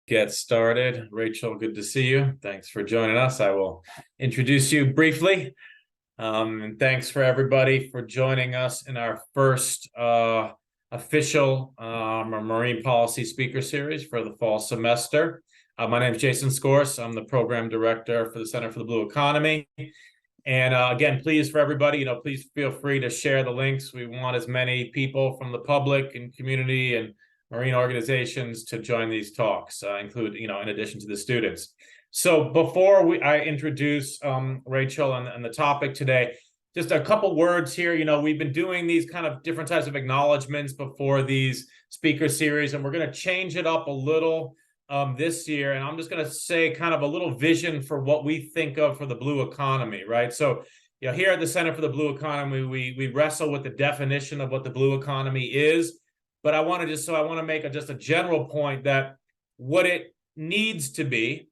Get started. Rachel, good to see you. Thanks for joining us. I will introduce you briefly. And thanks for everybody for joining us in our first official marine policy speaker series for the fall semester. My name is Jason Scorse. I'm the program director for the Center for the Blue Economy. And again, please, for everybody, please feel free to share the links. We want as many people from the public and community and marine organizations to join these talks, in addition to the students. So before I introduce Rachel and the topic today, just a couple words here. We've been doing these kind of different types of acknowledgements before these speaker series, and we're going to change it up a little this year. And I'm just going to say kind of a little vision for what we think of for the blue economy, right? So, here at the Center for the Blue Economy, we wrestle with the definition of what the blue economy is. But I want to make just a general point that what it needs to be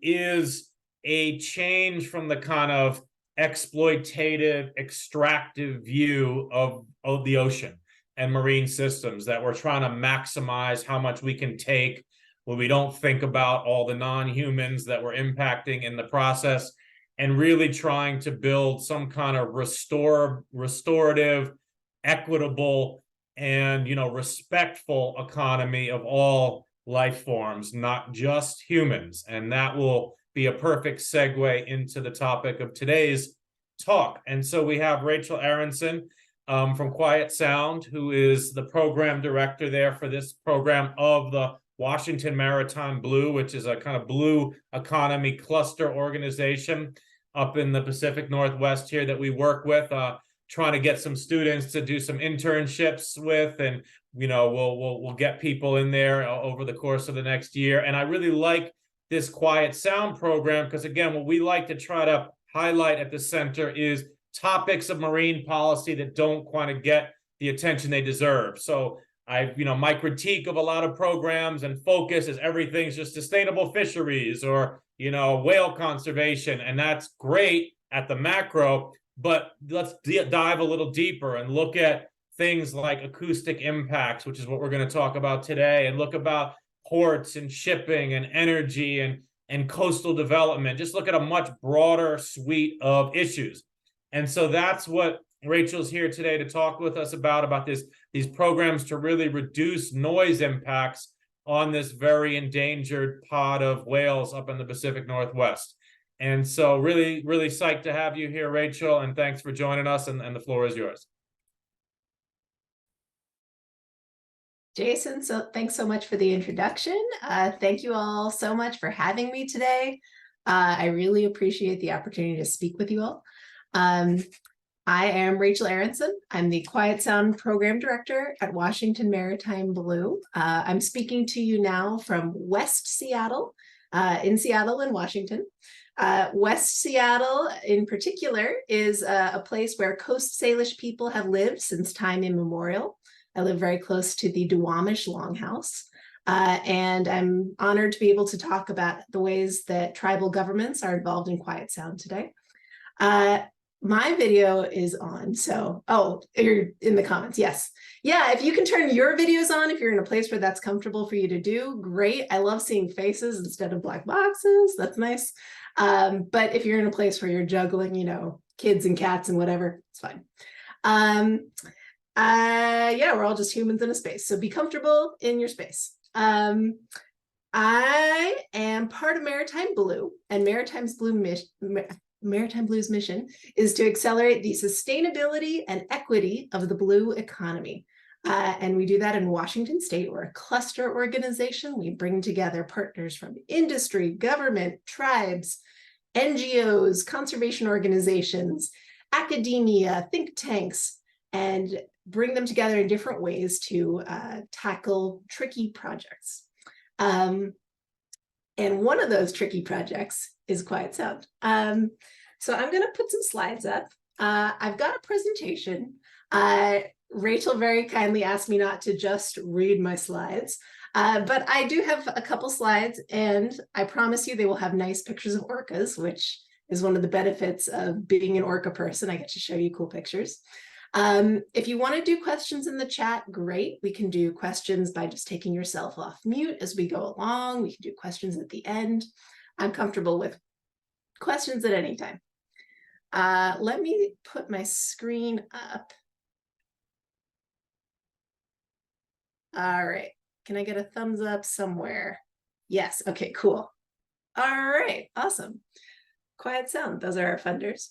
is a change from the kind of exploitative, extractive view of the ocean and marine systems that we're trying to maximize how much we can take, where we don't think about all the non-humans that we're impacting in the process, and really trying to build some kind of restorative, equitable, and respectful economy of all life forms, not just humans. And that will be a perfect segue into the topic of today's talk. And so we have Rachel Aronson from Puget Sound, who is the program director there for this program of the Washington Maritime Blue, which is a kind of blue economy cluster organization up in the Pacific Northwest here that we work with, trying to get some students to do some internships with, and we'll get people in there over the course of the next year. And I really like this Puget Sound program because, again, what we like to try to highlight at the center is topics of marine policy that don't quite get the attention they deserve. So my critique of a lot of programs and focus is everything's just sustainable fisheries or whale conservation, and that's great at the macro. But let's dive a little deeper and look at things like acoustic impacts, which is what we're going to talk about today, and look about ports and shipping and energy and coastal development. Just look at a much broader suite of issues. And so that's what Rachel's here today to talk with us about these programs to really reduce noise impacts on this very endangered pod of whales up in the Pacific Northwest. And so really, really psyched to have you here, Rachel, and thanks for joining us, and the floor is yours. Jason, so thanks so much for the introduction. Thank you all so much for having me today. I really appreciate the opportunity to speak with you all. I am Rachel Aronson. I'm the Puget Sound Program Director at Washington Maritime Blue. I'm speaking to you now from West Seattle, in Seattle and Washington. West Seattle, in particular, is a place where Coast Salish people have lived since time immemorial. I live very close to the Duwamish Longhouse, and I'm honored to be able to talk about the ways that tribal governments are involved in Puget Sound today. My video is on, so, you're in the comments, yes. Yeah, if you can turn your videos on, if you're in a place where that's comfortable for you to do, great. I love seeing faces instead of black boxes, that's nice. But if you're in a place where you're juggling, kids and cats and whatever, it's fine. Yeah, we're all just humans in a space, so be comfortable in your space. I am part of Maritime Blue, and Maritime Blue's mission is to accelerate the sustainability and equity of the blue economy. And we do that in Washington State. We're a cluster organization. We bring together partners from industry, government, tribes, NGOs, conservation organizations, academia, think tanks, and bring them together in different ways to tackle tricky projects. And one of those tricky projects is Puget Sound. So I'm going to put some slides up. I've got a presentation. Rachel very kindly asked me not to just read my slides, but I do have a couple slides, and I promise you they will have nice pictures of orcas, which is one of the benefits of being an orca person. I get to show you cool pictures. If you want to do questions in the chat, great. We can do questions by just taking yourself off mute as we go along. We can do questions at the end. I'm comfortable with questions at any time. Let me put my screen up. All right. Can I get a thumbs up somewhere? Yes. Okay, cool. All right. Awesome. Quiet Sound. Those are our funders.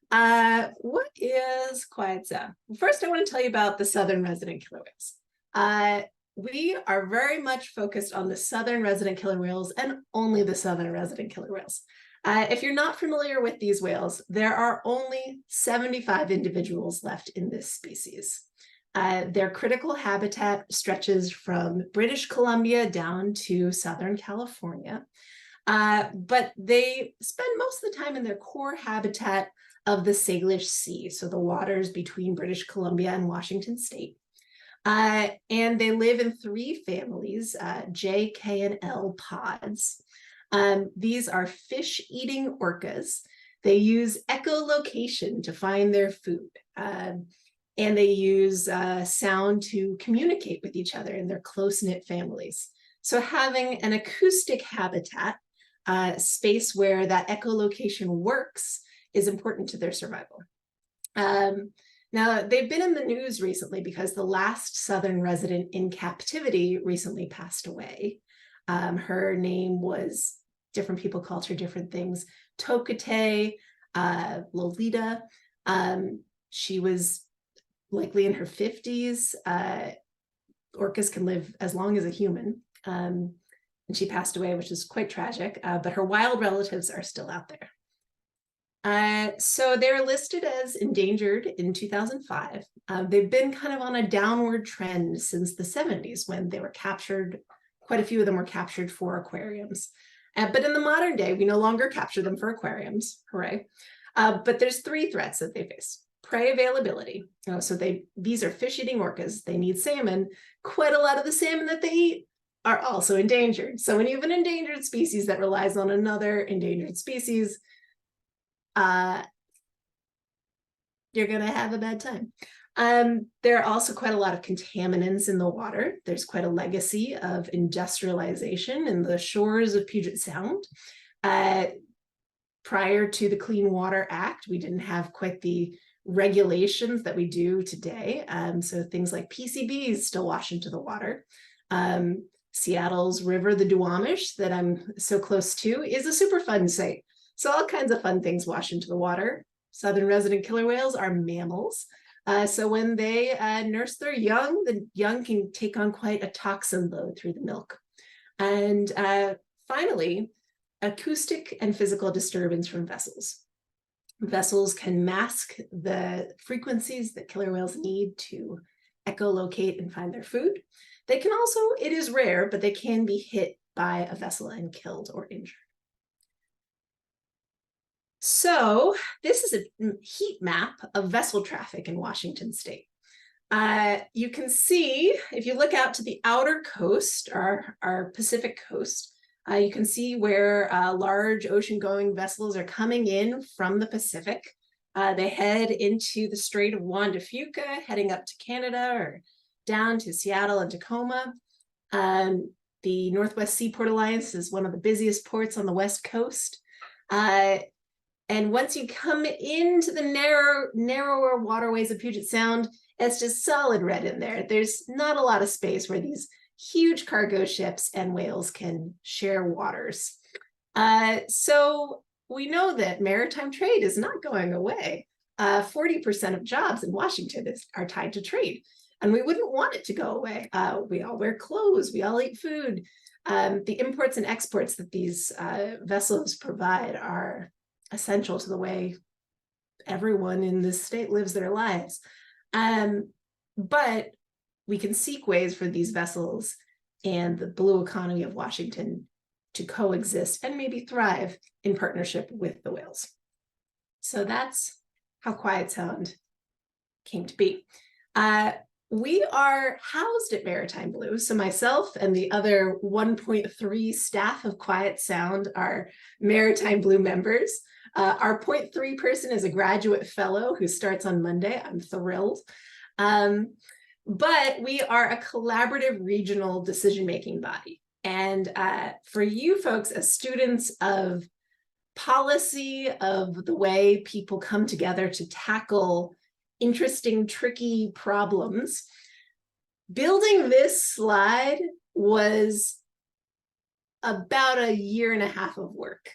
What is Quiet Sound? First, I want to tell you about the southern resident killer whales. We are very much focused on the southern resident killer whales and only the southern resident killer whales. If you're not familiar with these whales, there are only 75 individuals left in this species. Their critical habitat stretches from British Columbia down to Southern California, but they spend most of the time in their core habitat of the Salish Sea, so the waters between British Columbia and Washington State. And they live in 3 families, J, K, and L pods. These are fish-eating orcas. They use echolocation to find their food. And they use sound to communicate with each other in their close-knit families. So having an acoustic habitat, space where that echolocation works, is important to their survival. Now, they've been in the news recently because the last southern resident in captivity recently passed away. Her name was, different people called her different things, Tokate, Lolita. She was likely in her 50s. Orcas can live as long as a human. And she passed away, which is quite tragic, but her wild relatives are still out there. So they're listed as endangered in 2005. They've been kind of on a downward trend since the 70s when they were captured. Quite a few of them were captured for aquariums. But in the modern day, we no longer capture them for aquariums, hooray. But there's 3 threats that they face. Prey availability. So these are fish-eating orcas. They need salmon. Quite a lot of the salmon that they eat are also endangered. So when you have an endangered species that relies on another endangered species, you're going to have a bad time. There are also quite a lot of contaminants in the water. There's quite a legacy of industrialization in the shores of Puget Sound. Prior to the Clean Water Act, we didn't have quite the regulations that we do today. So things like PCBs still wash into the water. Seattle's river, the Duwamish, that I'm so close to, is a Superfund site. So all kinds of fun things wash into the water. Southern resident killer whales are mammals. So when they nurse their young, the young can take on quite a toxin load through the milk. And finally, acoustic and physical disturbance from vessels. Vessels can mask the frequencies that killer whales need to echolocate and find their food. They can also, it is rare, but they can be hit by a vessel and killed or injured. So this is a heat map of vessel traffic in Washington State. You can see, if you look out to the outer coast, our Pacific coast, you can see where large ocean-going vessels are coming in from the Pacific. They head into the Strait of Juan de Fuca, heading up to Canada or down to Seattle and Tacoma. The Northwest Seaport Alliance is one of the busiest ports on the West Coast. And once you come into the narrower waterways of Puget Sound, it's just solid red in there. There's not a lot of space where these huge cargo ships and whales can share waters. So we know that maritime trade is not going away. 40% of jobs in Washington are tied to trade, and we wouldn't want it to go away. We all wear clothes, we all eat food. The imports and exports that these vessels provide are essential to the way everyone in this state lives their lives. But we can seek ways for these vessels and the blue economy of Washington to coexist and maybe thrive in partnership with the whales. So that's how Quiet Sound came to be. We are housed at Maritime Blue. So myself and the other 1.3 staff of Quiet Sound are Maritime Blue members. Our point 3 person is a graduate fellow who starts on Monday. I'm thrilled. But we are a collaborative regional decision-making body. And for you folks as students of policy, of the way people come together to tackle interesting, tricky problems, building this slide was about a year and a half of work.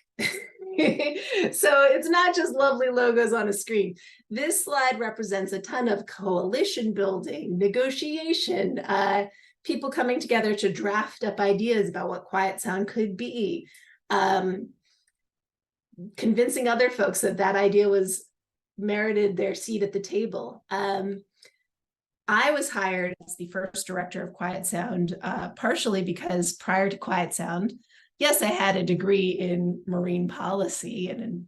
So it's not just lovely logos on a screen. This slide represents a ton of coalition building, negotiation, people coming together to draft up ideas about what quiet sound could be, convincing other folks that that idea was merited their seat at the table. I was hired as the first director of Quiet Sound, partially because prior to Quiet Sound, yes, I had a degree in marine policy and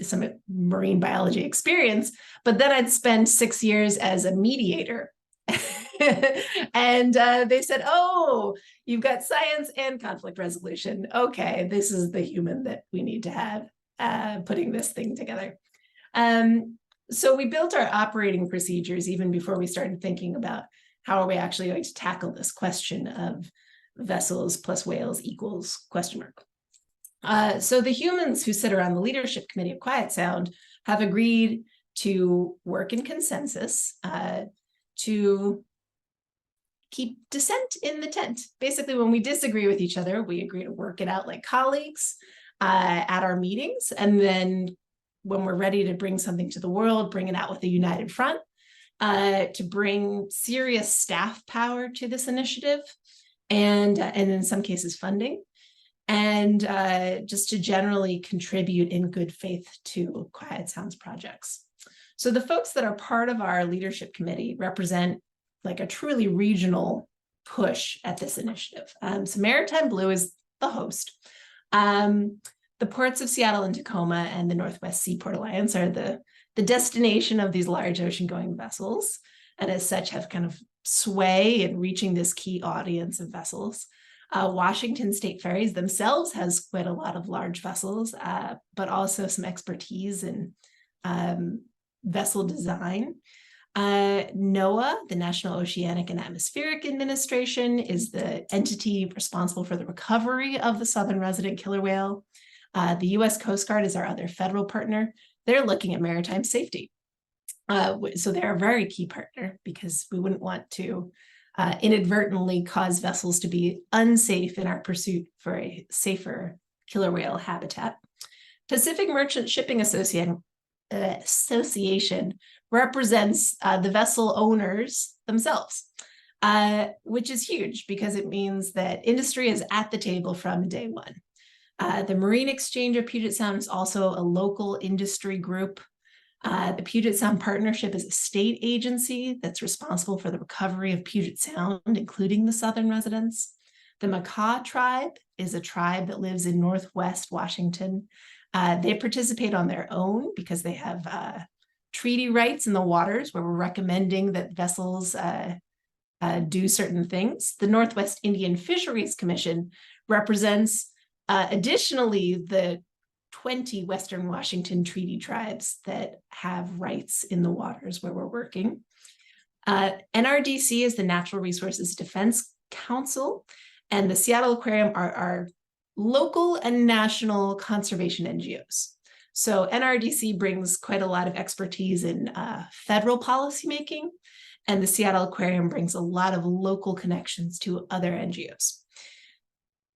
some marine biology experience, but then I'd spent 6 years as a mediator. And they said, oh, you've got science and conflict resolution. Okay, this is the human that we need to have putting this thing together. So we built our operating procedures even before we started thinking about how are we actually going to tackle this question of vessels plus whales equals question mark. So the humans who sit around the leadership committee of Quiet Sound have agreed to work in consensus to keep dissent in the tent. Basically, when we disagree with each other, we agree to work it out like colleagues at our meetings. And then when we're ready to bring something to the world, bring it out with a united front to bring serious staff power to this initiative and in some cases funding, and just to generally contribute in good faith to Quiet Sound's projects. So the folks that are part of our leadership committee represent like a truly regional push at this initiative. So Maritime Blue is the host. The ports of Seattle and Tacoma and the Northwest Seaport Alliance are the destination of these large ocean-going vessels, and as such have kind of sway in reaching this key audience of vessels. Washington State Ferries themselves has quite a lot of large vessels, but also some expertise in vessel design. NOAA, the National Oceanic and Atmospheric Administration, is the entity responsible for the recovery of the southern resident killer whale. The US Coast Guard is our other federal partner. They're looking at maritime safety. So they're a very key partner because we wouldn't want to inadvertently cause vessels to be unsafe in our pursuit for a safer killer whale habitat. Pacific Merchant Shipping Association represents the vessel owners themselves, which is huge because it means that industry is at the table from day one. The Marine Exchange of Puget Sound is also a local industry group. The Puget Sound Partnership is a state agency that's responsible for the recovery of Puget Sound, including the southern residents. The Makah tribe is a tribe that lives in Northwest Washington. They participate on their own because they have treaty rights in the waters where we're recommending that vessels do certain things. The Northwest Indian Fisheries Commission represents additionally the 20 Western Washington treaty tribes that have rights in the waters where we're working. NRDC is the Natural Resources Defense Council, and the Seattle Aquarium are our local and national conservation NGOs. So NRDC brings quite a lot of expertise in federal policymaking, and the Seattle Aquarium brings a lot of local connections to other NGOs.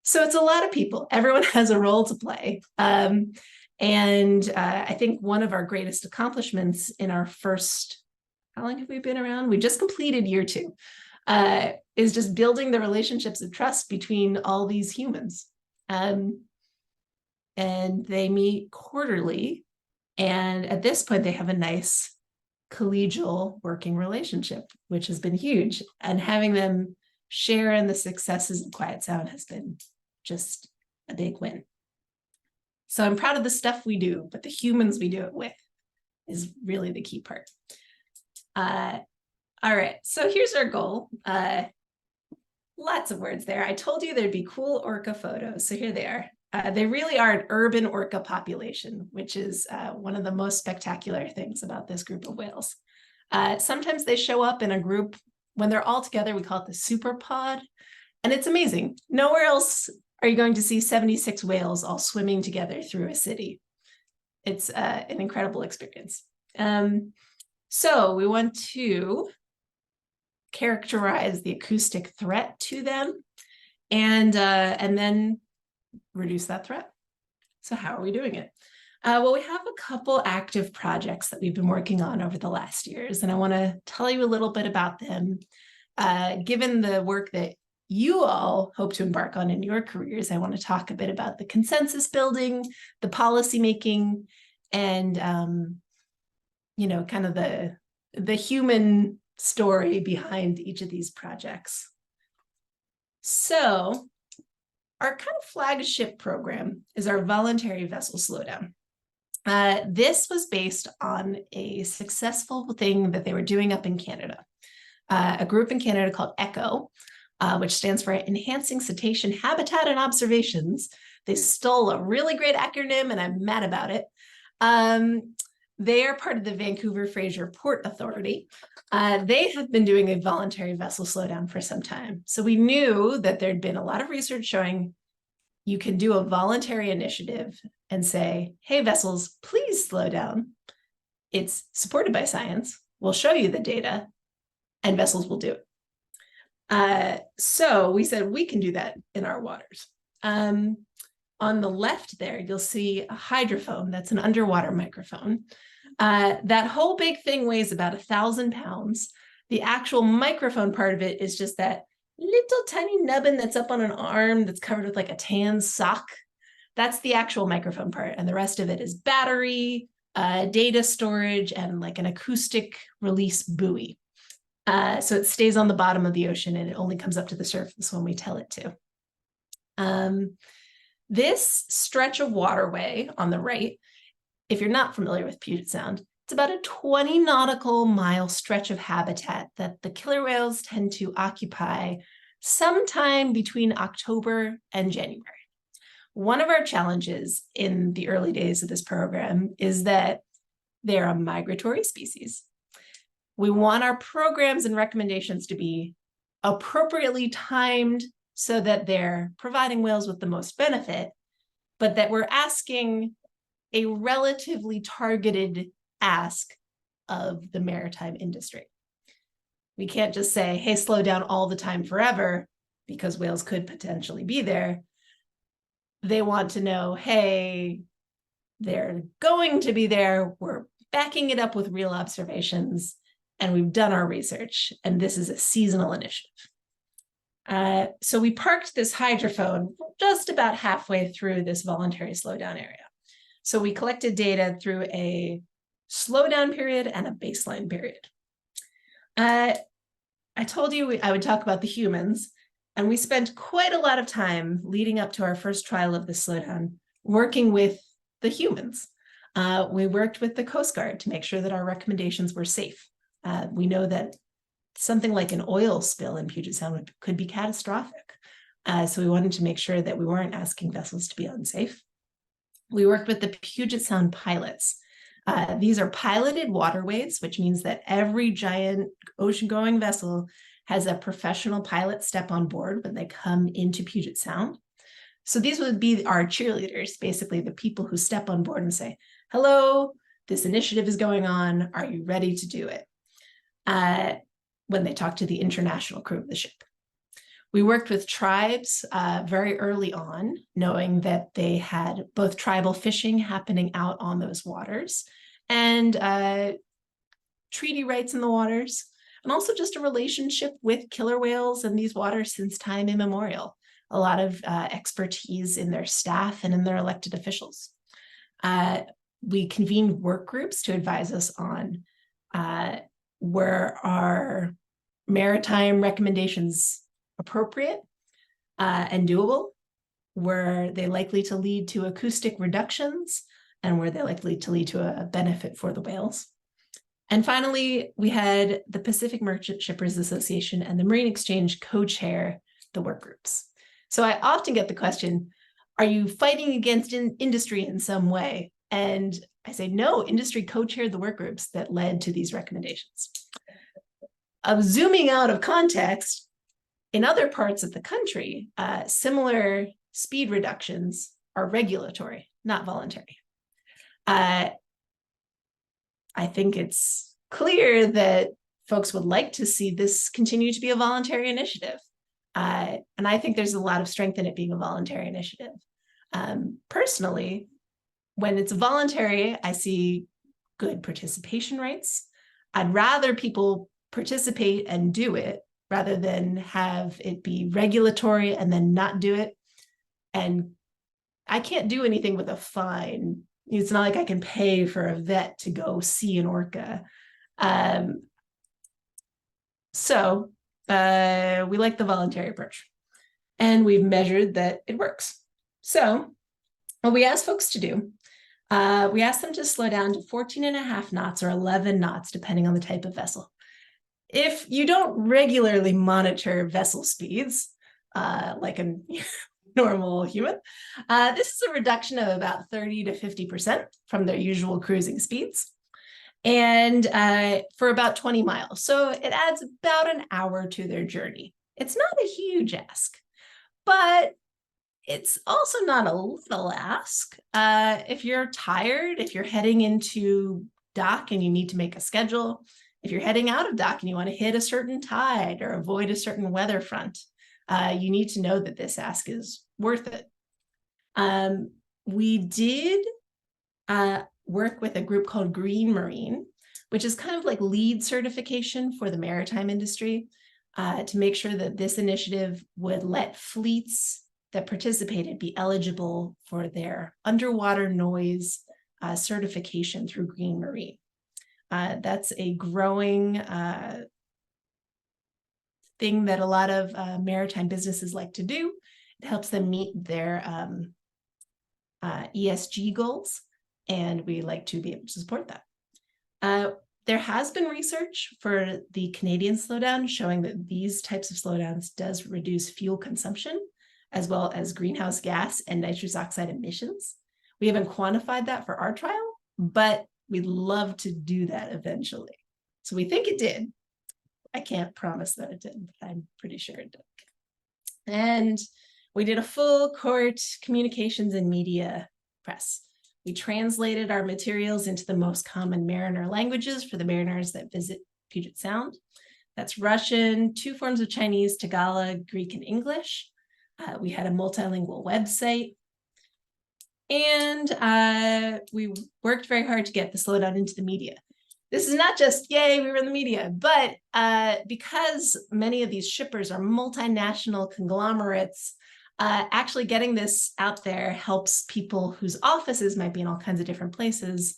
So it's a lot of people. Everyone has a role to play. And I think one of our greatest accomplishments in our first, how long have we been around? We just completed year 2, is just building the relationships of trust between all these humans. And they meet quarterly. And at this point, they have a nice collegial working relationship, which has been huge. And having them share in the successes of Quiet Sound has been just a big win. So I'm proud of the stuff we do, but the humans we do it with is really the key part. All right, so here's our goal. Lots of words there. I told you there'd be cool orca photos, so here they are. They really are an urban orca population, which is one of the most spectacular things about this group of whales. Sometimes they show up in a group when they're all together. We call it the super pod, and it's amazing. Nowhere else are you going to see 76 whales all swimming together through a city. It's an incredible experience. So we want to characterize the acoustic threat to them, and then reduce that threat. So how are we doing it? Well, we have a couple active projects that we've been working on over the last years, and I want to tell you a little bit about them. Given the work that you all hope to embark on in your careers, I want to talk a bit about the consensus building, the policy making, and kind of the human story behind each of these projects. So our kind of flagship program is our voluntary vessel slowdown. This was based on a successful thing that they were doing up in Canada. A group in Canada called ECHO, which stands for Enhancing Cetacean Habitat and Observations. They stole a really great acronym, and I'm mad about it. They are part of the Vancouver Fraser Port Authority. They have been doing a voluntary vessel slowdown for some time. So we knew that there'd been a lot of research showing you can do a voluntary initiative and say, hey, vessels, please slow down. It's supported by science. We'll show you the data, and vessels will do it. So we said we can do that in our waters. On the left there, you'll see a hydrophone. That's an underwater microphone. That whole big thing weighs about 1,000 pounds. The actual microphone part of it is just that little tiny nubbin that's up on an arm that's covered with like a tan sock. That's the actual microphone part. And the rest of it is battery, data storage, and like an acoustic release buoy. So it stays on the bottom of the ocean, and it only comes up to the surface when we tell it to. This stretch of waterway on the right, if you're not familiar with Puget Sound, it's about a 20 nautical mile stretch of habitat that the killer whales tend to occupy sometime between October and January. One of our challenges in the early days of this program is that they're a migratory species. We want our programs and recommendations to be appropriately timed so that they're providing whales with the most benefit, but that we're asking a relatively targeted ask of the maritime industry. We can't just say, hey, slow down all the time forever, because whales could potentially be there. They want to know, hey, they're going to be there. We're backing it up with real observations, and we've done our research, and this is a seasonal initiative. So we parked this hydrophone just about halfway through this voluntary slowdown area. So we collected data through a slowdown period and a baseline period. I told you I would talk about the humans, and we spent quite a lot of time leading up to our first trial of the slowdown working with the humans. We worked with the Coast Guard to make sure that our recommendations were safe. We know that something like an oil spill in Puget Sound could be catastrophic. So we wanted to make sure that we weren't asking vessels to be unsafe. We worked with the Puget Sound pilots. These are piloted waterways, which means that every giant ocean-going vessel has a professional pilot step on board when they come into Puget Sound. So these would be our cheerleaders, basically the people who step on board and say, hello, this initiative is going on. Are you ready to do it? When they talk to the international crew of the ship. We worked with tribes very early on, knowing that they had both tribal fishing happening out on those waters and treaty rights in the waters, and also just a relationship with killer whales in these waters since time immemorial. A lot of expertise in their staff and in their elected officials. We convened work groups to advise us on where our maritime recommendations appropriate and doable, were they likely to lead to acoustic reductions, and were they likely to lead to a benefit for the whales. And finally, we had the Pacific Merchant Shippers Association and the Marine Exchange co-chair the work groups. So I often get the question, are you fighting against industry in some way? And I say, no, industry co-chaired the work groups that led to these recommendations. Zooming out of context, in other parts of the country, similar speed reductions are regulatory, not voluntary. I think it's clear that folks would like to see this continue to be a voluntary initiative. And I think there's a lot of strength in it being a voluntary initiative. Personally, when it's voluntary, I see good participation rates. I'd rather people participate and do it rather than have it be regulatory and then not do it. And I can't do anything with a fine. It's not like I can pay for a vet to go see an orca. So we like the voluntary approach. And we've measured that it works. So what we asked folks to do, we asked them to slow down to 14.5 knots or 11 knots, depending on the type of vessel. If you don't regularly monitor vessel speeds, like a normal human, this is a reduction of about 30 to 50% from their usual cruising speeds, and for about 20 miles. So it adds about an hour to their journey. It's not a huge ask, but it's also not a little ask. If you're tired, if you're heading into dock and you need to make a schedule, if you're heading out of dock and you want to hit a certain tide or avoid a certain weather front, you need to know that this ask is worth it. We did work with a group called Green Marine, which is kind of like lead certification for the maritime industry, to make sure that this initiative would let fleets that participated be eligible for their underwater noise certification through Green Marine. That's a growing thing that a lot of maritime businesses like to do. It helps them meet their ESG goals, and we like to be able to support that. There has been research for the Canadian slowdown showing that these types of slowdowns does reduce fuel consumption, as well as greenhouse gas and nitrous oxide emissions. We haven't quantified that for our trial, but we'd love to do that eventually. So we think it did. I can't promise that it did, but I'm pretty sure it did. And we did a full court communications and media press. We translated our materials into the most common mariner languages for the mariners that visit Puget Sound. That's Russian, 2 forms of Chinese, Tagalog, Greek, and English. We had a multilingual website. And we worked very hard to get the slowdown into the media. This is not just, yay, we were in the media, but because many of these shippers are multinational conglomerates, actually getting this out there helps people whose offices might be in all kinds of different places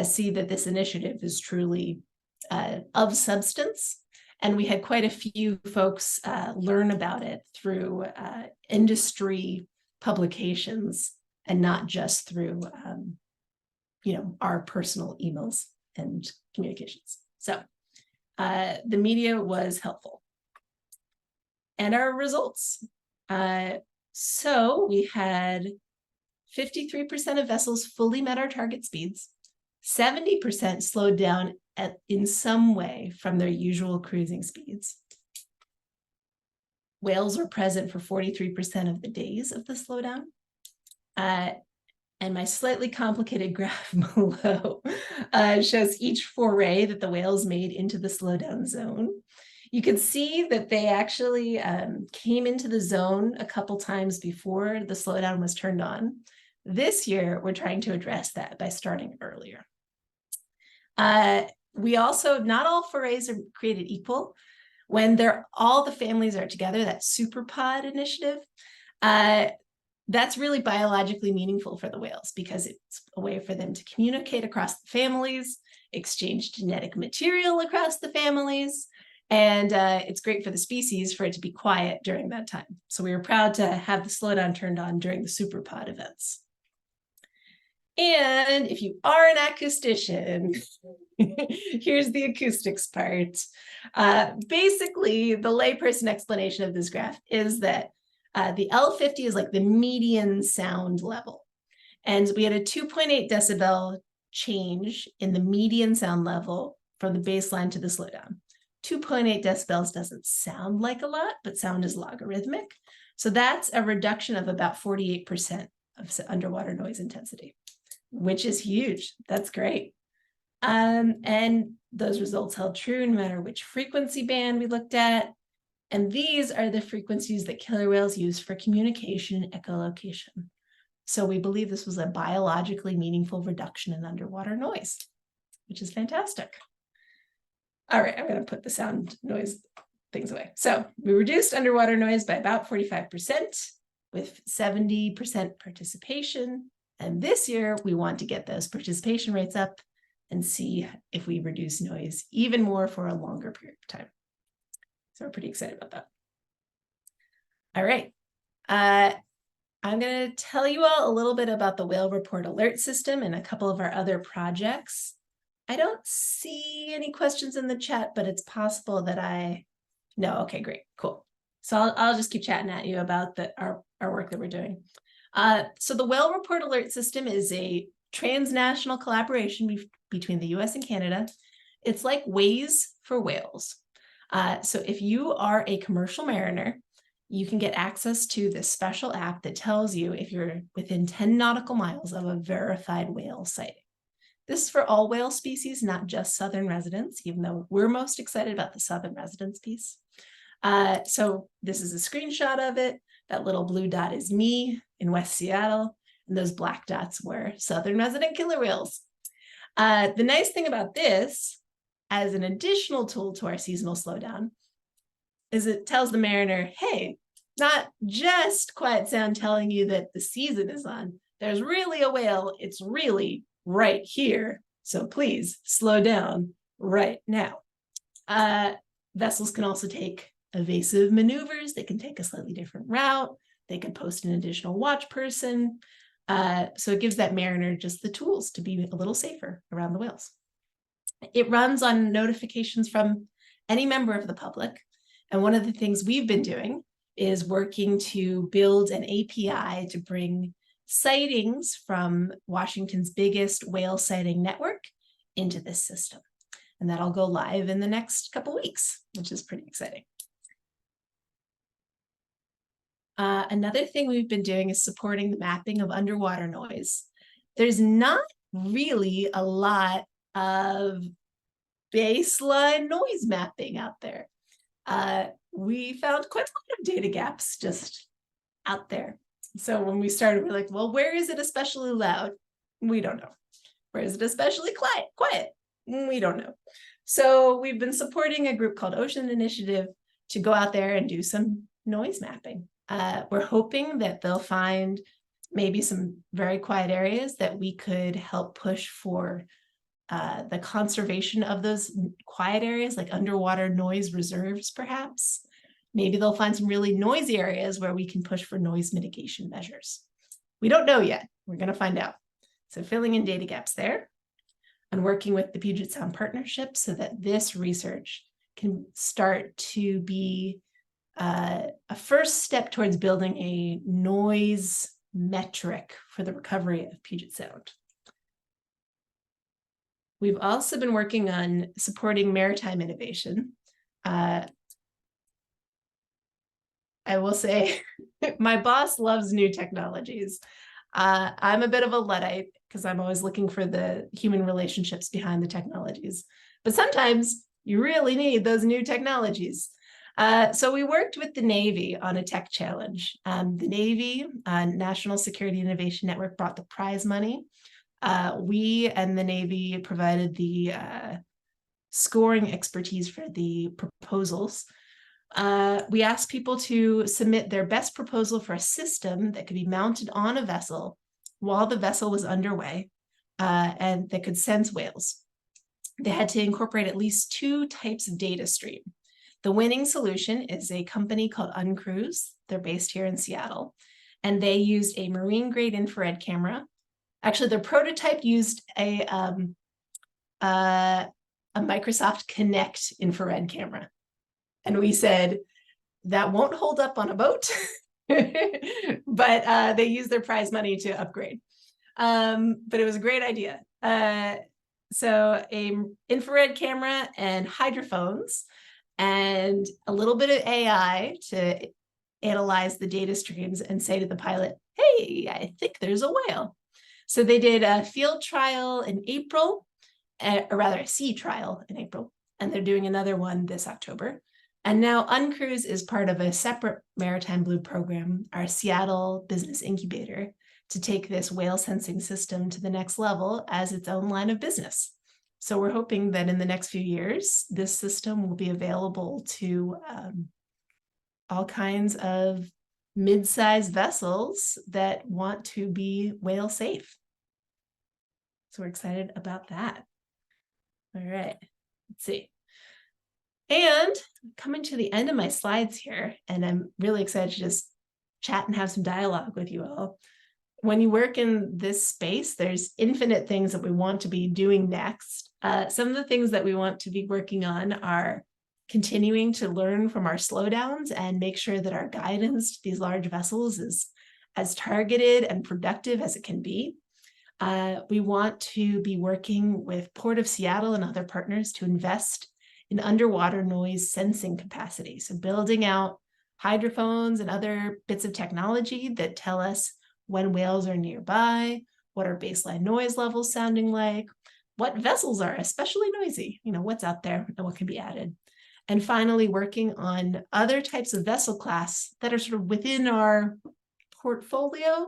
see that this initiative is truly of substance. And we had quite a few folks learn about it through industry publications and not just through our personal emails and communications. So the media was helpful. And our results. So we had 53% of vessels fully met our target speeds, 70% slowed down in some way from their usual cruising speeds. Whales were present for 43% of the days of the slowdown. And my slightly complicated graph below shows each foray that the whales made into the slowdown zone. You can see that they actually came into the zone a couple times before the slowdown was turned on. This year, we're trying to address that by starting earlier. We also, not all forays are created equal. When all the families are together, that superpod initiative, that's really biologically meaningful for the whales because it's a way for them to communicate across the families, exchange genetic material across the families, and it's great for the species for it to be quiet during that time. So we were proud to have the slowdown turned on during the superpod events. And if you are an acoustician, here's the acoustics part. Basically, the layperson explanation of this graph is that The L50 is like the median sound level. And we had a 2.8 decibel change in the median sound level from the baseline to the slowdown. 2.8 decibels doesn't sound like a lot, but sound is logarithmic. So that's a reduction of about 48% of underwater noise intensity, which is huge. That's great. And those results held true no matter which frequency band we looked at. And these are the frequencies that killer whales use for communication and echolocation. So we believe this was a biologically meaningful reduction in underwater noise, which is fantastic. All right, I'm going to put the sound noise things away. So we reduced underwater noise by about 45% with 70% participation. And this year, we want to get those participation rates up and see if we reduce noise even more for a longer period of time. So we're pretty excited about that. All right. I'm going to tell you all a little bit about the Whale Report Alert System and a couple of our other projects. I don't see any questions in the chat, but it's possible that no, okay, great, cool. So I'll just keep chatting at you about our work that we're doing. So the Whale Report Alert System is a transnational collaboration between the US and Canada. It's like Waze for whales. So if you are a commercial mariner, you can get access to this special app that tells you if you're within 10 nautical miles of a verified whale sighting. This is for all whale species, not just southern residents, even though we're most excited about the southern residents piece. So this is a screenshot of it. That little blue dot is me in West Seattle, and those black dots were southern resident killer whales. The nice thing about this, as an additional tool to our seasonal slowdown, is it tells the mariner, hey, not just quiet sound telling you that the season is on. There's really a whale. It's really right here. So please slow down right now. Vessels can also take evasive maneuvers. They can take a slightly different route. They can post an additional watch person. So it gives that mariner just the tools to be a little safer around the whales. It runs on notifications from any member of the public. And one of the things we've been doing is working to build an API to bring sightings from Washington's biggest whale sighting network into this system. And that'll go live in the next couple of weeks, which is pretty exciting. Another thing we've been doing is supporting the mapping of underwater noise. There's not really a lot of baseline noise mapping out there. We found quite a lot of data gaps just out there. So when we started, we're like, well, where is it especially loud? We don't know. Where is it especially quiet? We don't know. So we've been supporting a group called Ocean Initiative to go out there and do some noise mapping. We're hoping that they'll find maybe some very quiet areas that we could help push for the conservation of those quiet areas, like underwater noise reserves, perhaps. Maybe they'll find some really noisy areas where we can push for noise mitigation measures. We don't know yet. We're going to find out. So filling in data gaps there and working with the Puget Sound Partnership so that this research can start to be a first step towards building a noise metric for the recovery of Puget Sound. We've also been working on supporting maritime innovation. I will say my boss loves new technologies. I'm a bit of a Luddite because I'm always looking for the human relationships behind the technologies. But sometimes you really need those new technologies. So we worked with the Navy on a tech challenge. The Navy, National Security Innovation Network, brought the prize money. We and the Navy provided the scoring expertise for the proposals. We asked people to submit their best proposal for a system that could be mounted on a vessel while the vessel was underway and that could sense whales. They had to incorporate at least 2 types of data stream. The winning solution is a company called Uncruise. They're based here in Seattle, and they used a marine-grade infrared camera. Actually, their prototype used a Microsoft Kinect infrared camera. And we said, that won't hold up on a boat. but they used their prize money to upgrade. But it was a great idea. So a infrared camera and hydrophones and a little bit of AI to analyze the data streams and say to the pilot, hey, I think there's a whale. So they did a field trial in April, or rather a sea trial in April, and they're doing another one this October. And now Uncruise is part of a separate Maritime Blue program, our Seattle business incubator, to take this whale sensing system to the next level as its own line of business. So we're hoping that in the next few years, this system will be available to all kinds of mid-sized vessels that want to be whale safe. So we're excited about that. All right, let's see. And coming to the end of my slides here, and I'm really excited to just chat and have some dialogue with you all. When you work in this space, there's infinite things that we want to be doing next. Some of the things that we want to be working on are continuing to learn from our slowdowns and make sure that our guidance to these large vessels is as targeted and productive as it can be. We want to be working with Port of Seattle and other partners to invest in underwater noise sensing capacity. So building out hydrophones and other bits of technology that tell us when whales are nearby, what are baseline noise levels sounding like, what vessels are especially noisy, what's out there and what can be added. And finally, working on other types of vessel class that are sort of within our portfolio,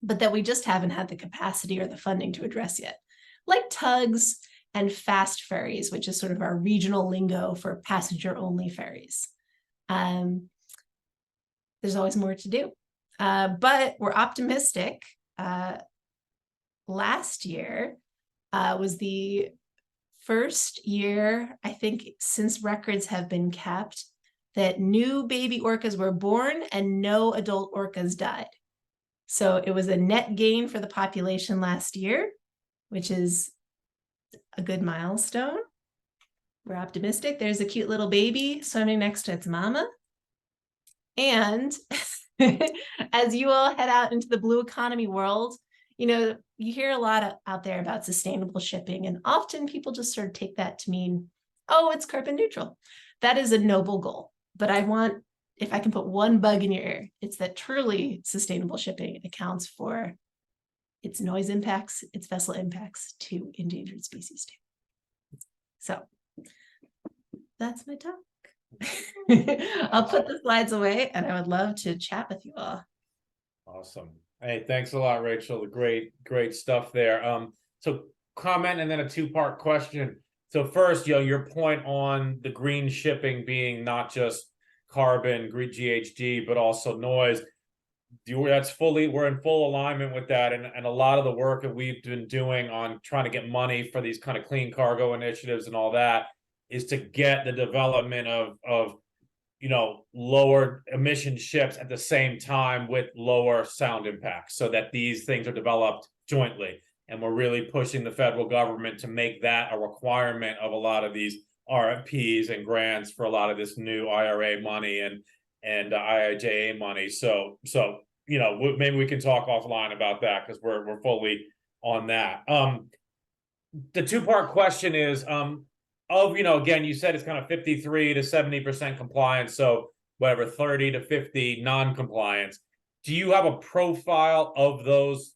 but that we just haven't had the capacity or the funding to address yet, like tugs and fast ferries, which is sort of our regional lingo for passenger-only ferries. There's always more to do. But we're optimistic. Last year was the first year, I think, since records have been kept, that new baby orcas were born and no adult orcas died. So it was a net gain for the population last year, which is a good milestone. We're optimistic. There's a cute little baby swimming next to its mama. And as you all head out into the blue economy world, you hear a lot out there about sustainable shipping, and often people just sort of take that to mean, oh, it's carbon neutral. That is a noble goal. But I want, if I can put one bug in your ear, it's that truly sustainable shipping accounts for its noise impacts, its vessel impacts to endangered species too. So that's my talk. I'll put the slides away and I would love to chat with you all. Awesome. Hey, thanks a lot, Rachel. The great stuff there. So comment and then a two-part question. So first, your point on the green shipping being not just carbon, green GHG, but also noise. We're in full alignment with that. And a lot of the work that we've been doing on trying to get money for these kind of clean cargo initiatives and all that is to get the development of lower emission ships at the same time with lower sound impacts, so that these things are developed jointly. And we're really pushing the federal government to make that a requirement of a lot of these RFPs and grants for a lot of this new IRA money and IIJA money. So maybe we can talk offline about that, because we're fully on that. The two-part question is, again, you said it's kind of 53 to 70% compliance, so whatever, 30 to 50 non-compliance. Do you have a profile of those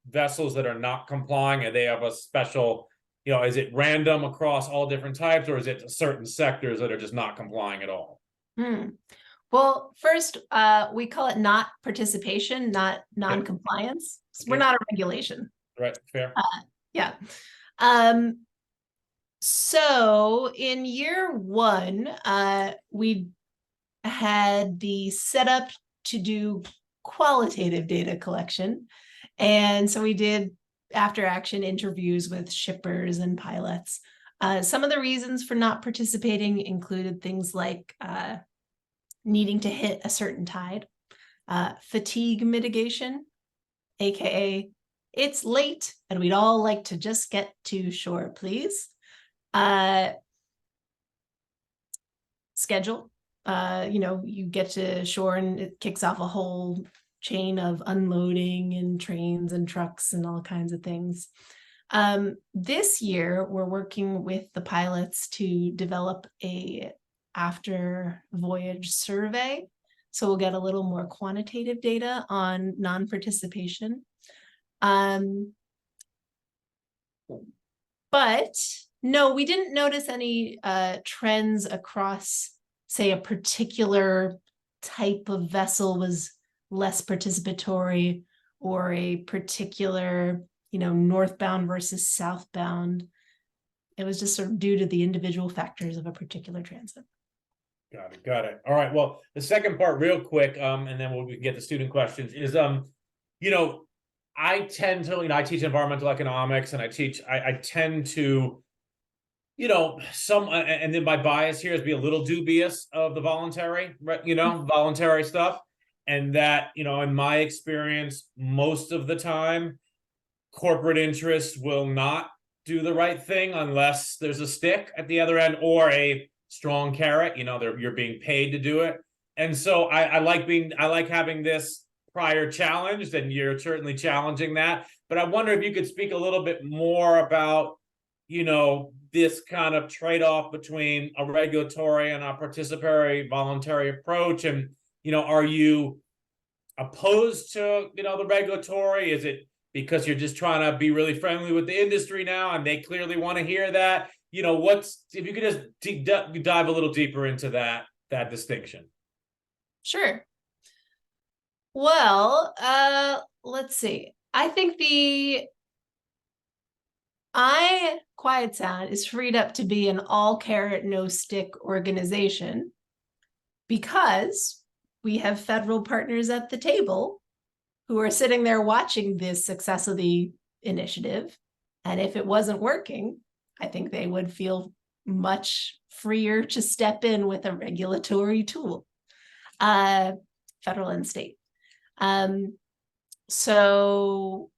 vessels that are not complying, and they have a special, is it random across all different types, or is it certain sectors that are just not complying at all? Well, first, we call it not participation, not non-compliance. Okay. We're not a regulation. Right, fair. Yeah. So in year one, we had the setup to do qualitative data collection. And so we did after action interviews with shippers and pilots. Some of the reasons for not participating included things like needing to hit a certain tide, fatigue mitigation, AKA it's late and we'd all like to just get to shore, please. Schedule. you get to shore and it kicks off a whole chain of unloading and trains and trucks and all kinds of things. This year, we're working with the pilots to develop a after voyage survey. So we'll get a little more quantitative data on non-participation. But no, we didn't notice any trends across, say, a particular type of vessel was less participatory, or a particular, northbound versus southbound. It was just sort of due to the individual factors of a particular transit. Got it. All right. Well, the second part, real quick, and then we'll get the student questions. Is I tend to, I teach environmental economics, and I tend to, and then my bias here is be a little dubious of the voluntary, voluntary stuff, and that, in my experience, most of the time, corporate interests will not do the right thing unless there's a stick at the other end or a strong carrot. You're being paid to do it, and so I like having this prior challenged, and you're certainly challenging that. But I wonder if you could speak a little bit more about, this kind of trade-off between a regulatory and a participatory voluntary approach, and are you opposed to the regulatory? Is it because you're just trying to be really friendly with the industry now, and they clearly want to hear that? If you could just dive a little deeper into that distinction. Sure. Well, let's see. I think Quiet Sound is freed up to be an all carrot, no stick organization because we have federal partners at the table who are sitting there watching the success of the initiative. And if it wasn't working, I think they would feel much freer to step in with a regulatory tool, federal and state. So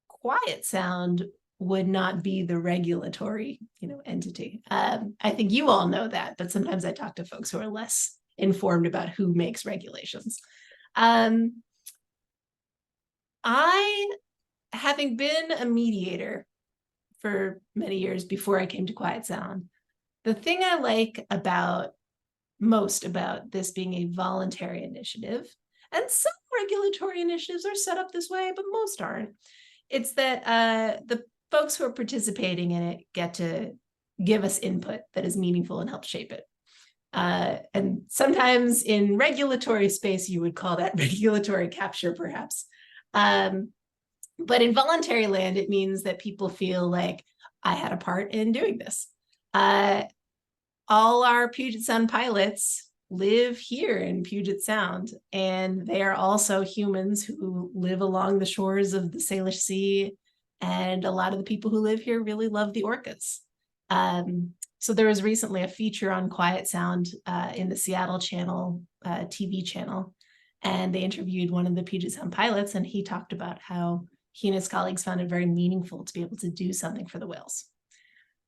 Quiet Sound would not be the regulatory, entity. I think you all know that, but sometimes I talk to folks who are less informed about who makes regulations. Having been a mediator for many years before I came to Quiet Sound, the thing I like most about this being a voluntary initiative, and some regulatory initiatives are set up this way, but most aren't, it's that the folks who are participating in it get to give us input that is meaningful and help shape it. And sometimes in regulatory space, you would call that regulatory capture, perhaps. But in voluntary land, it means that people feel like I had a part in doing this. All our Puget Sound pilots live here in Puget Sound, and they are also humans who live along the shores of the Salish Sea. And a lot of the people who live here really love the orcas. So there was recently a feature on Quiet Sound in the Seattle channel, TV channel, and they interviewed one of the Puget Sound pilots, and he talked about how he and his colleagues found it very meaningful to be able to do something for the whales.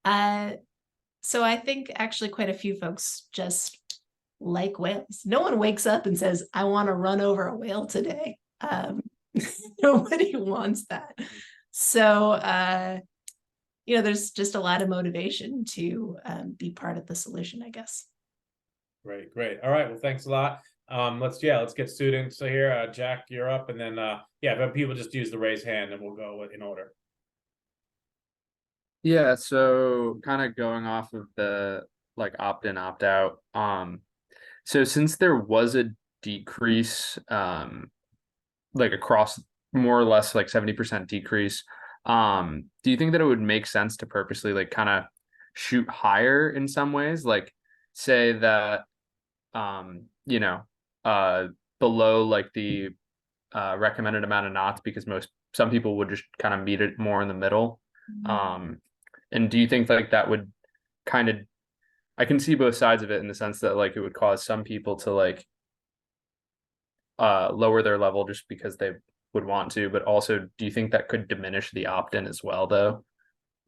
So I think actually quite a few folks just like whales. No one wakes up and says, I want to run over a whale today. Nobody wants that. So, there's just a lot of motivation to be part of the solution, I guess. Great. All right. Well, thanks a lot. Let's get students here. Jack, you're up, and then but people just use the raise hand, and we'll go in order. Yeah, so kind of going off of the opt-in, opt-out. So since there was a decrease, across more or less 70% decrease, do you think that it would make sense to purposely kind of shoot higher in some ways? Say that below the recommended amount of knots, because some people would just kind of meet it more in the middle. And do you think that would kind of, I can see both sides of it in the sense that it would cause some people to lower their level just because they would want to, but also do you think that could diminish the opt-in as well, though?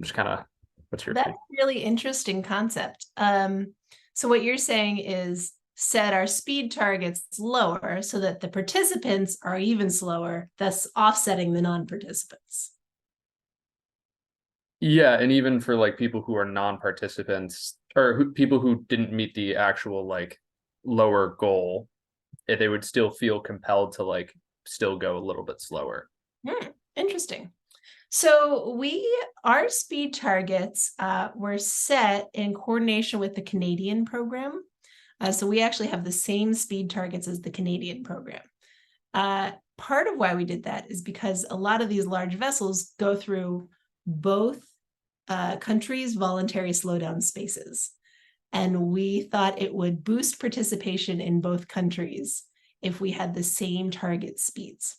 Just kind of, what's your That's opinion? a really interesting concept. So what you're saying is set our speed targets lower so that the participants are even slower, thus offsetting the non-participants. Yeah, and even for like people who are non-participants or people who didn't meet the actual like lower goal, they would still feel compelled to like still go a little bit slower. Interesting. So our speed targets were set in coordination with the Canadian program. So we actually have the same speed targets as the Canadian program. Part of why we did that is because a lot of these large vessels go through both countries' voluntary slowdown spaces. And we thought it would boost participation in both countries if we had the same target speeds.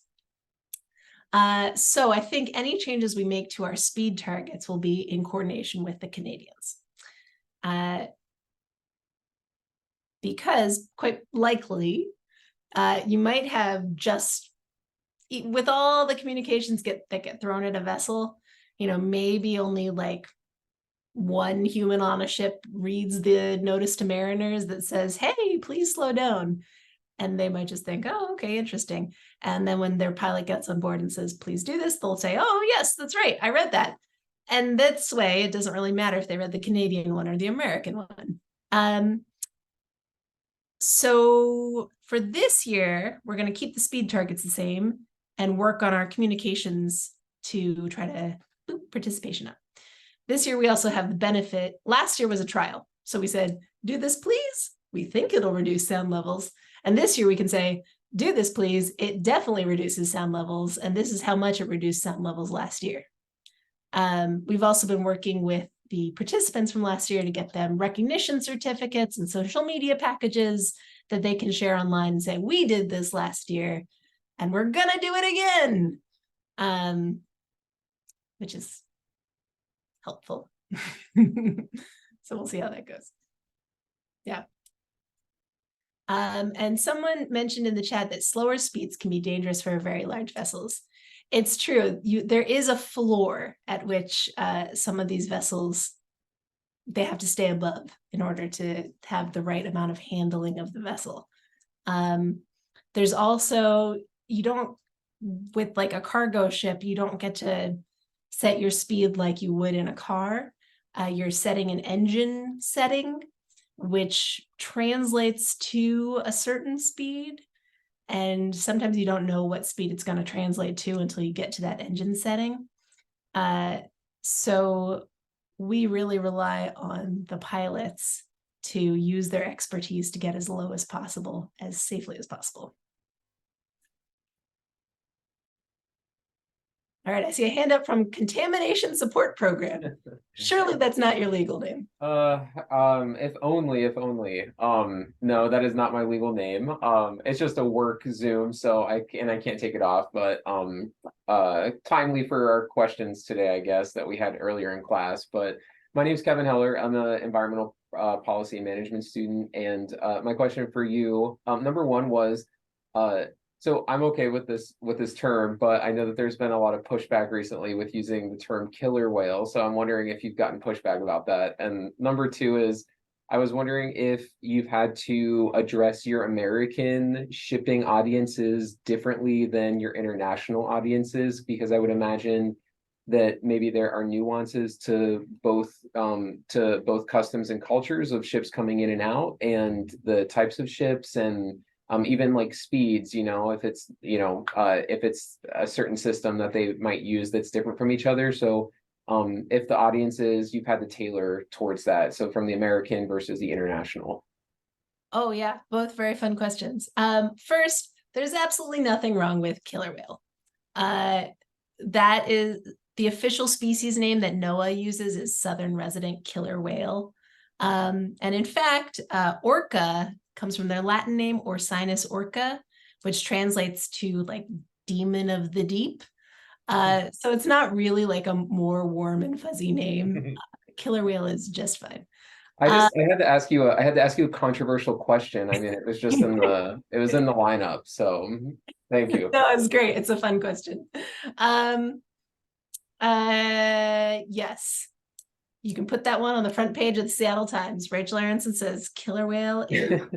So I think any changes we make to our speed targets will be in coordination with the Canadians. Because quite likely, you might have just, with all the communications that get thrown at a vessel, maybe only like one human on a ship reads the notice to mariners that says, hey, please slow down. And they might just think, oh, okay, interesting. And then when their pilot gets on board and says, please do this, they'll say, oh, yes, that's right, I read that. And this way, it doesn't really matter if they read the Canadian one or the American one. So for this year, we're going to keep the speed targets the same and work on our communications to try to boop participation up. This year, we also have the benefit. Last year was a trial. So we said, do this, please. We think it'll reduce sound levels. And this year we can say, do this, please. It definitely reduces sound levels. And this is how much it reduced sound levels last year. We've also been working with the participants from last year to get them recognition certificates and social media packages that they can share online and say, we did this last year and we're going to do it again, which is helpful. So we'll see how that goes. Yeah. And someone mentioned in the chat that slower speeds can be dangerous for very large vessels. It's true. There is a floor at which some of these vessels, they have to stay above in order to have the right amount of handling of the vessel. There's also, with like a cargo ship, you don't get to set your speed like you would in a car. You're setting an engine setting, which translates to a certain speed. And sometimes you don't know what speed it's going to translate to until you get to that engine setting. So we really rely on the pilots to use their expertise to get as low as possible, as safely as possible. All right, I see a hand up from Contamination Support Program. Surely that's not your legal name. If only. No, that is not my legal name. It's just a work Zoom, so I can't take it off, but timely for our questions today, I guess, that we had earlier in class. But my name is Kevin Heller. I'm an environmental policy management student, and my question for you, number one was, so I'm okay with this term, but I know that there's been a lot of pushback recently with using the term killer whale. So I'm wondering if you've gotten pushback about that. And number two is, I was wondering if you've had to address your American shipping audiences differently than your international audiences, because I would imagine that maybe there are nuances to both customs and cultures of ships coming in and out, and the types of ships, and even like speeds, if it's a certain system that they might use that's different from each other. So if the audiences, you've had to tailor towards that. So from the American versus the international. Oh yeah, both very fun questions. First, there's absolutely nothing wrong with killer whale. That is the official species name that NOAA uses is southern resident killer whale. And in fact, orca comes from their Latin name, Orcinus orca, which translates to like demon of the deep. So it's not really like a more warm and fuzzy name. Killer whale is just fine. I had to ask you a controversial question. I mean, it was just in the lineup. So thank you. No, it's great. It's a fun question. Yes. you can put that one on the front page of the Seattle Times. Rachel Aronson says killer whale in.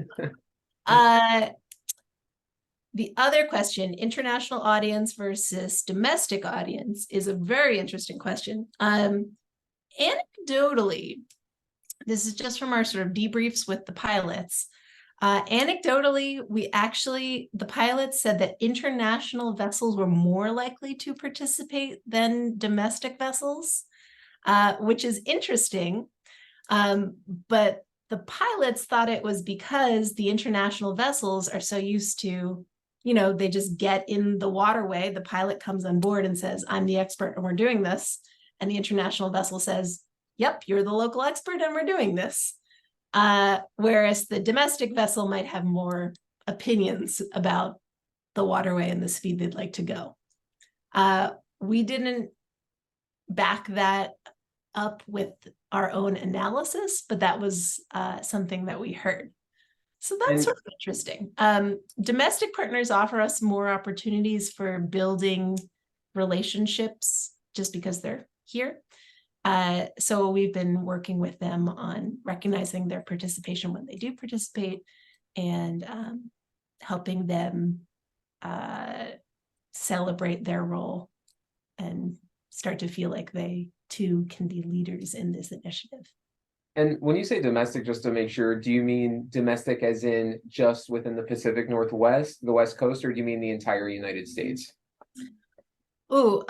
The other question, international audience versus domestic audience, is a very interesting question. Anecdotally, this is just from our sort of debriefs with the pilots. Anecdotally, the pilots said that international vessels were more likely to participate than domestic vessels, which is interesting. But the pilots thought it was because the international vessels are so used to, they just get in the waterway. The pilot comes on board and says, I'm the expert and we're doing this. And the international vessel says, yep, you're the local expert and we're doing this. Whereas the domestic vessel might have more opinions about the waterway and the speed they'd like to go. We didn't back that up with our own analysis, but that was something that we heard. So that's sort of interesting. Domestic partners offer us more opportunities for building relationships just because they're here. So we've been working with them on recognizing their participation when they do participate and helping them celebrate their role and start to feel like they too can be leaders in this initiative. And when you say domestic, just to make sure, do you mean domestic as in just within the Pacific Northwest, the West Coast, or do you mean the entire United States? Oh,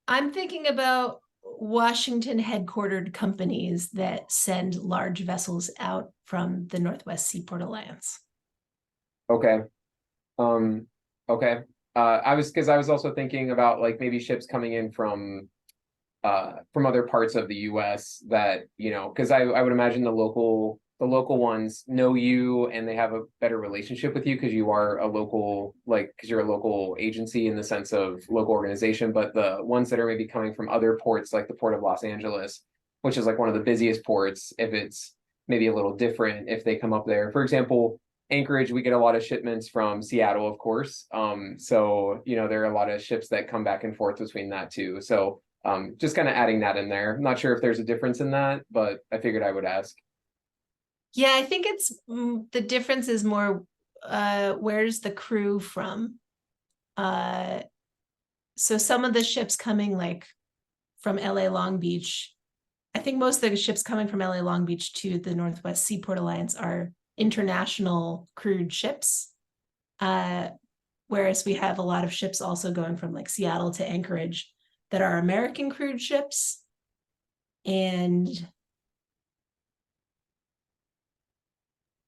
I'm thinking about Washington headquartered companies that send large vessels out from the Northwest Seaport Alliance. Okay. Okay. I was also thinking about like maybe ships coming in from other parts of the US that, because I would imagine the local ones know you and they have a better relationship with you because you are a local, because you're a local agency in the sense of local organization. But the ones that are maybe coming from other ports, like the Port of Los Angeles, which is like one of the busiest ports, if it's maybe a little different if they come up there. For example, Anchorage, we get a lot of shipments from Seattle, of course. So, there are a lot of ships that come back and forth between that too. So just kind of adding that in there. I'm not sure if there's a difference in that, but I figured I would ask. Yeah, I think it's the difference is more where's the crew from? So some of the ships coming like from LA Long Beach, I think most of the ships coming from LA Long Beach to the Northwest Seaport Alliance are international crewed ships. Whereas we have a lot of ships also going from like Seattle to Anchorage that are American crewed ships. And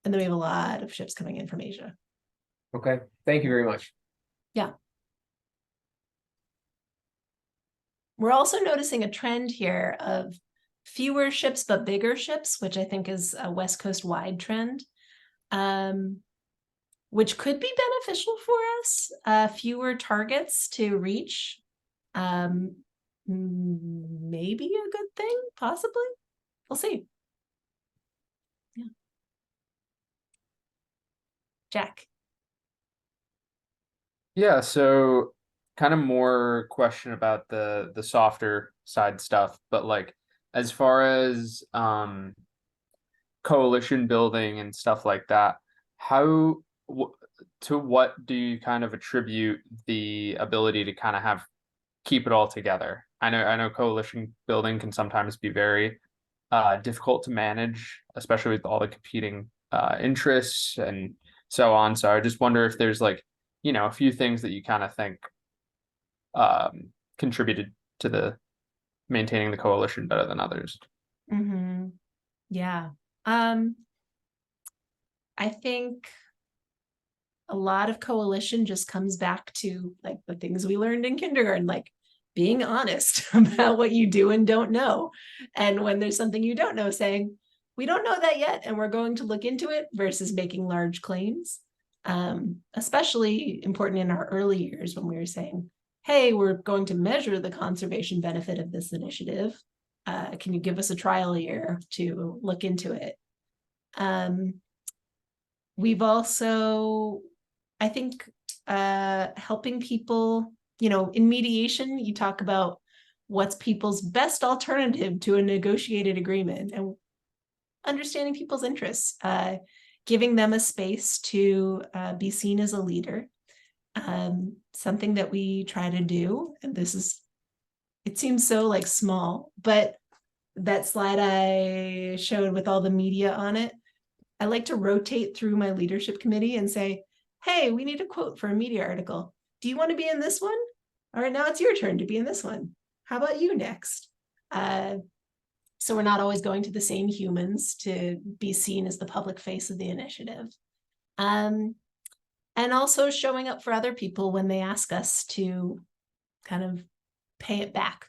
then we have a lot of ships coming in from Asia. Okay, thank you very much. Yeah. We're also noticing a trend here of fewer ships, but bigger ships, which I think is a West Coast wide trend, which could be beneficial for us. Fewer targets to reach. Maybe a good thing, possibly. We'll see. Yeah. Jack. Yeah, so kind of more question about the softer side stuff, but like as far as coalition building and stuff like that, to what do you kind of attribute the ability to kind of keep it all together? I know coalition building can sometimes be very difficult to manage, especially with all the competing interests and so on. So I just wonder if there's like, a few things that you kind of think contributed to the maintaining the coalition better than others. Mm-hmm. Yeah. I think a lot of coalition just comes back to like the things we learned in kindergarten, like being honest about what you do and don't know. And when there's something you don't know, saying, we don't know that yet, and we're going to look into it versus making large claims. Especially important in our early years when we were saying, hey, we're going to measure the conservation benefit of this initiative. Can you give us a trial year to look into it? We've also, I think, helping people, in mediation, you talk about what's people's best alternative to a negotiated agreement, and understanding people's interests, giving them a space to be seen as a leader. Something that we try to do, and it seems so like small, but that slide I showed with all the media on it, I like to rotate through my leadership committee and say, hey, we need a quote for a media article. Do you want to be in this one? All right, now it's your turn to be in this one. How about you next? So we're not always going to the same humans to be seen as the public face of the initiative. And also showing up for other people when they ask us to kind of pay it back.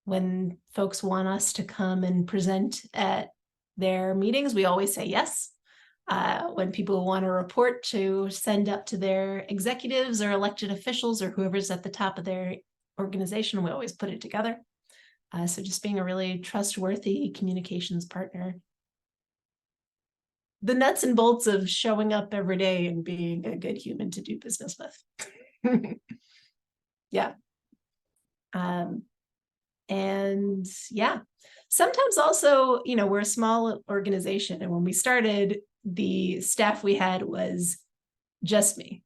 When folks want us to come and present at their meetings, we always say yes. When people want a report to send up to their executives or elected officials or whoever's at the top of their organization, we always put it together. So just being a really trustworthy communications partner. The nuts and bolts of showing up every day and being a good human to do business with. Yeah. And yeah, sometimes also, we're a small organization, and when we started, the staff we had was just me.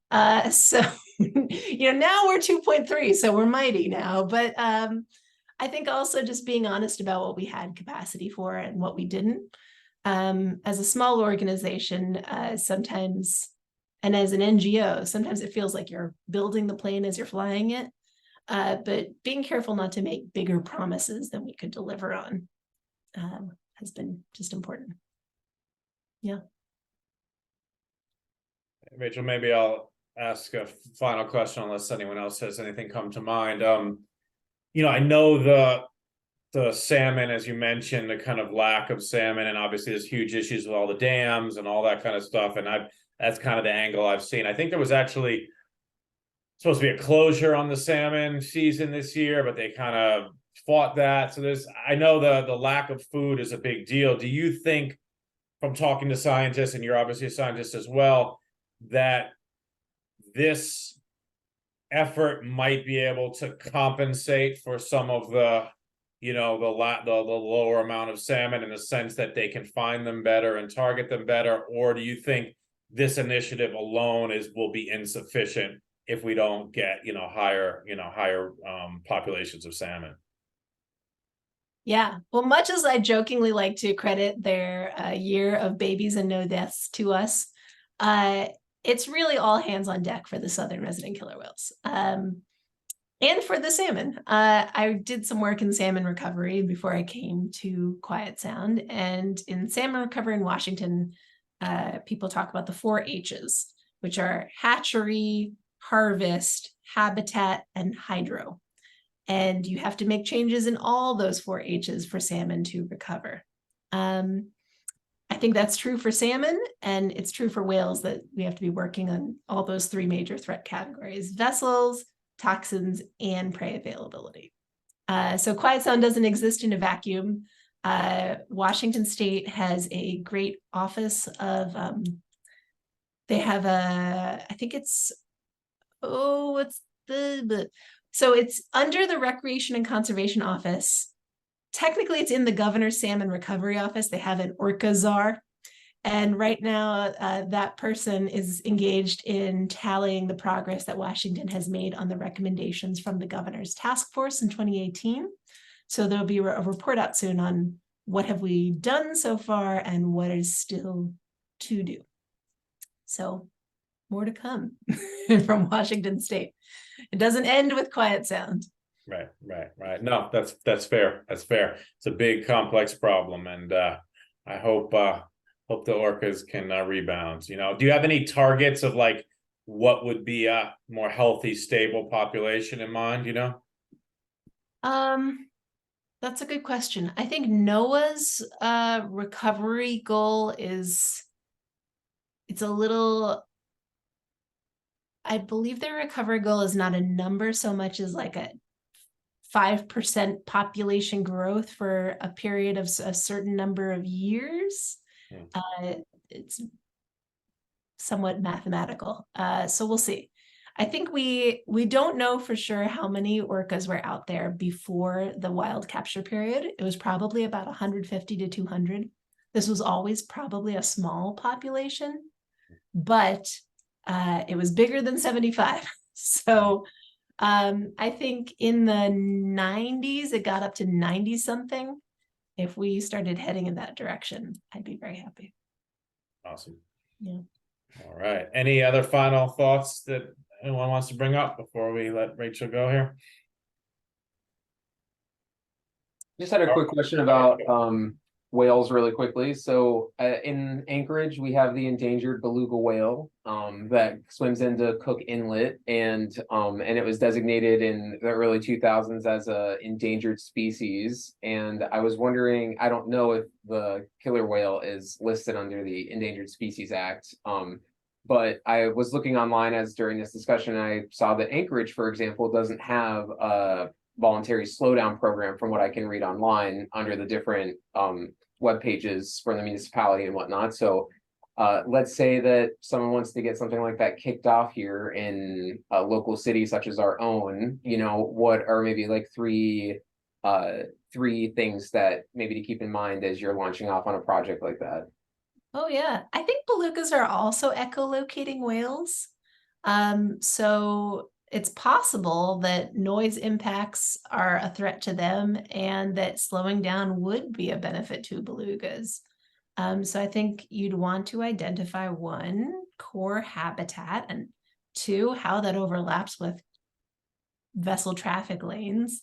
So, now we're 2.3, so we're mighty now. But I think also just being honest about what we had capacity for and what we didn't. As a small organization, sometimes, and as an NGO, sometimes it feels like you're building the plane as you're flying it. But being careful not to make bigger promises than we could deliver on has been just important. Yeah. Rachel, maybe I'll ask a final question unless anyone else has anything come to mind. I know the salmon, as you mentioned, the kind of lack of salmon, and obviously there's huge issues with all the dams and all that kind of stuff. And that's kind of the angle I've seen. I think there was actually supposed to be a closure on the salmon season this year, but they kind of fought that. So I know the lack of food is a big deal. Do you think, from talking to scientists, and you're obviously a scientist as well, that this effort might be able to compensate for some of the lower amount of salmon, in the sense that they can find them better and target them better? Or do you think this initiative alone will be insufficient if we don't get higher populations of salmon? Yeah, well, much as I jokingly like to credit their year of babies and no deaths to us, it's really all hands on deck for the southern resident killer whales. And for the salmon. I did some work in salmon recovery before I came to Quiet Sound. And in salmon recovery in Washington, people talk about the 4 H's, which are hatchery, harvest, habitat, and hydro. And you have to make changes in all those 4 H's for salmon to recover. I think that's true for salmon, and it's true for whales, that we have to be working on all those 3 major threat categories: vessels, toxins, and prey availability. So Quiet Sound doesn't exist in a vacuum. Washington State has a great office of, they have I think it's, so it's under the Recreation and Conservation Office. Technically, it's in the Governor's Salmon Recovery Office. They have an orca czar. And right now, that person is engaged in tallying the progress that Washington has made on the recommendations from the governor's task force in 2018. So there'll be a report out soon on what have we done so far and what is still to do. So more to come from Washington State. It doesn't end with Quiet Sound. Right. No, that's fair. That's fair. It's a big, complex problem, and I hope the orcas can rebound. Do you have any targets of like what would be a more healthy, stable population in mind? That's a good question. I think NOAA's recovery goal it's a little, I believe their recovery goal is not a number so much as like a 5% population growth for a period of a certain number of years. It's somewhat mathematical. So we'll see. I think we don't know for sure how many orcas were out there before the wild capture period. It was probably about 150 to 200. This was always probably a small population, but it was bigger than 75. So I think in the 90s, it got up to 90 something. If we started heading in that direction, I'd be very happy. Awesome. Yeah. All right. Any other final thoughts that anyone wants to bring up before we let Rachel go here? Just had a quick question about whales really quickly. So in Anchorage, we have the endangered beluga whale that swims into Cook Inlet, and it was designated in the early 2000s as a endangered species. And I was wondering, I don't know if the killer whale is listed under the Endangered Species Act. But I was looking online as during this discussion, I saw that Anchorage, for example, doesn't have a voluntary slowdown program from what I can read online under the different web pages for the municipality and whatnot. So let's say that someone wants to get something like that kicked off here in a local city such as our own, you know, what are maybe like three things that maybe to keep in mind as you're launching off on a project like that? Oh yeah, I think belugas are also echolocating whales. So it's possible that noise impacts are a threat to them and that slowing down would be a benefit to belugas. So I think you'd want to identify one, core habitat, and two, how that overlaps with vessel traffic lanes.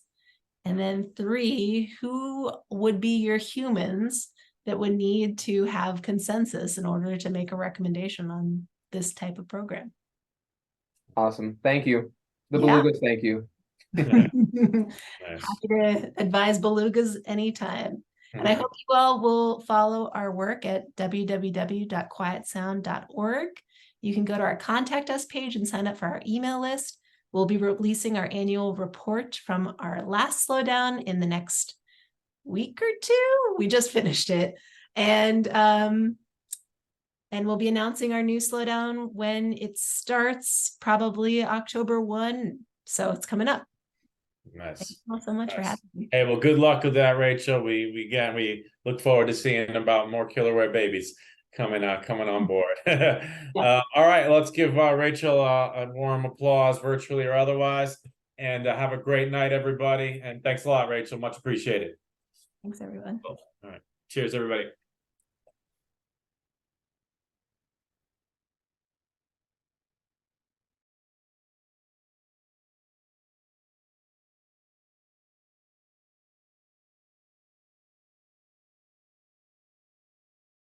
And then three, who would be your humans that would need to have consensus in order to make a recommendation on this type of program. Awesome. Thank you. The Yeah. belugas, thank you. Nice. Happy to advise belugas anytime. And I hope you all will follow our work at www.quietsound.org. You can go to our contact us page and sign up for our email list. We'll be releasing our annual report from our last slowdown in the next week or two. We just finished it. And we'll be announcing our new slowdown when it starts, probably October 1. So it's coming up. Nice. Thank you all so much for having me. Hey, well, good luck with that, Rachel. We look forward to seeing about more killer whale babies coming on board. All right, let's give Rachel a warm applause, virtually or otherwise. And have a great night, everybody. And thanks a lot, Rachel. Much appreciated. Thanks, everyone. All right. Cheers, everybody.